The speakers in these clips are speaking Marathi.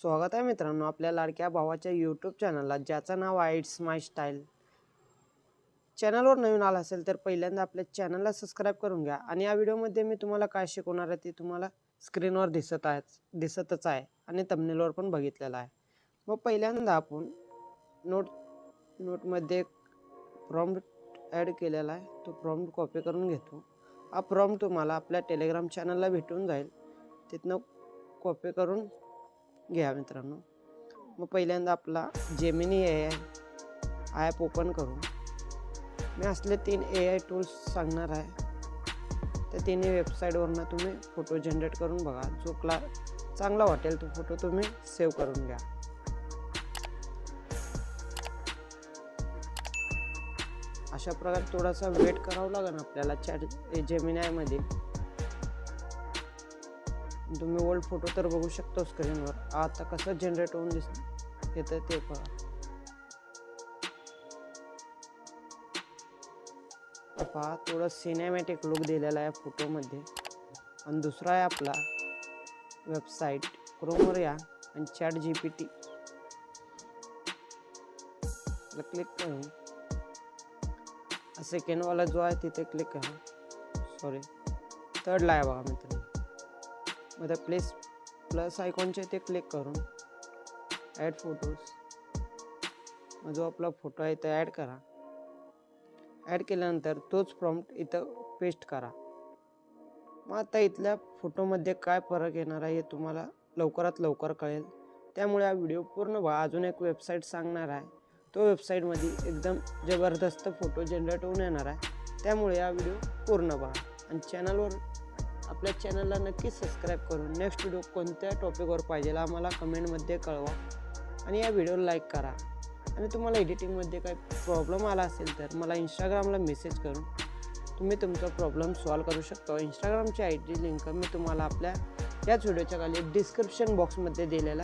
स्वागत आहे मित्रांनो आपल्या लाडक्या भावाच्या यूट्यूब चॅनलला, ज्याचं नाव आहे इट्स माय स्टाईल. चॅनलवर नवीन आला असेल तर पहिल्यांदा आपल्या चॅनलला सबस्क्राईब करून घ्या. आणि या व्हिडिओमध्ये मी तुम्हाला काय शिकवणार आहे ते तुम्हाला स्क्रीनवर दिसतच आहे आणि थंबनेलवर पण बघितलेलं आहे. मग पहिल्यांदा आपण नोटमध्ये प्रॉम्प्ट ॲड केलेला आहे, तो प्रॉम्प्ट कॉपी करून घेतो. हा प्रॉम्प्ट तुम्हाला आपल्या टेलिग्राम चॅनलला भेटून जाईल, तिथनं कॉपी करून घ्या मित्रांनो. मग पहिल्यांदा आपला जेमिनी AI ॲप ओपन करू. मी असले 3 AI टूल्स सांगणार आहे, त्या तिन्ही वेबसाईटवरनं तुम्ही फोटो जनरेट करून बघा. जो चांगला वाटेल तो फोटो तुम्ही सेव्ह करून घ्या. अशा प्रकारे थोडासा वेट करावं लागेल आपल्याला जेमिनी मध्ये. तुम्ही ओल्ड फोटो तर बघू शकता स्क्रीनवर. आता कसं जनरेट होऊन येतं ते पहा. थोडं सिनेमॅटिक लुक दिलेला आहे फोटोमध्ये. आणि दुसरा आहे आपला वेबसाईट क्रोमवर या आणि ChatGPT क्लिक करून सेकंड वाला जो आहे तिथे क्लिक करा. थर्डला आहे बघा मित्रांनो. मध्ये प्लस आयकॉनचे ते क्लिक करून ॲड फोटोज, जो आपला फोटो आहे ते ॲड करा. ॲड केल्यानंतर तोच प्रॉम्प्ट इथं पेस्ट करा. मग आता इथल्या फोटोमध्ये काय फरक येणार आहे हे तुम्हाला लवकरात लवकर कळेल. त्यामुळे हा व्हिडिओ पूर्ण बघा. अजून एक वेबसाईट सांगणार आहे, तो वेबसाईटमध्ये एकदम जबरदस्त फोटो जनरेट होऊन येणार आहे. त्यामुळे हा व्हिडिओ पूर्ण बघा. आणि आपल्या चॅनलला नक्की सबस्क्राईब करून नेक्स्ट व्हिडिओ कोणत्या टॉपिकवर पाहिजे आम्हाला कमेंटमध्ये कळवा. आणि या व्हिडिओला लाईक करा. आणि तुम्हाला एडिटिंगमध्ये काही प्रॉब्लेम आला असेल तर मला इंस्टाग्रामला मेसेज करून तुम्ही तुमचा प्रॉब्लेम सॉल्व करू शकता. इंस्टाग्रामची ID लिंक मी तुम्हाला आपल्या याच व्हिडिओच्या खाली डिस्क्रिप्शन बॉक्समध्ये दिलेला.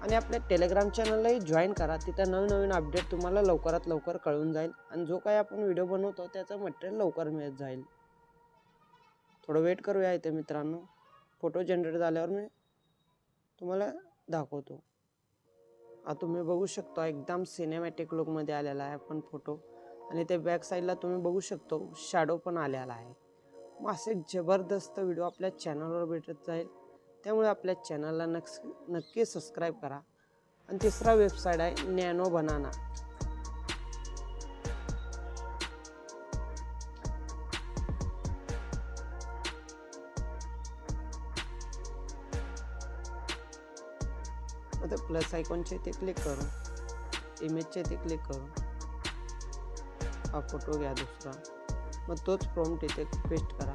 आणि आपल्या टेलिग्राम चॅनललाही जॉईन करा. तिथं नवनवीन अपडेट तुम्हाला लवकरात लवकर कळून जाईल. आणि जो काही आपण व्हिडिओ बनवतो त्याचं मटेरियल लवकर मिळत जाईल. थोडं वेट करूया इथे मित्रांनो. फोटो जनरेट झाल्यावर मी तुम्हाला दाखवतो. आता तुम्ही बघू शकता एकदम सिनेमॅटिक लुकमध्ये आलेला आहे आपण फोटो. आणि ते बॅक साईडला तुम्ही बघू शकतो शॅडो पण आलेला आहे. मग असे जबरदस्त व्हिडिओ आपल्या चॅनलवर भेटत जाईल. त्यामुळे आपल्या चॅनलला नक्की सबस्क्राईब करा. आणि तिसरा वेबसाईट आहे नॅनो बनाना. आता प्लस आयकॉनचे ते क्लिक करून इमेजचे ते क्लिक करून हा फोटो घ्या दुसरा. मग तोच प्रॉम्प्ट इथे पेस्ट करा.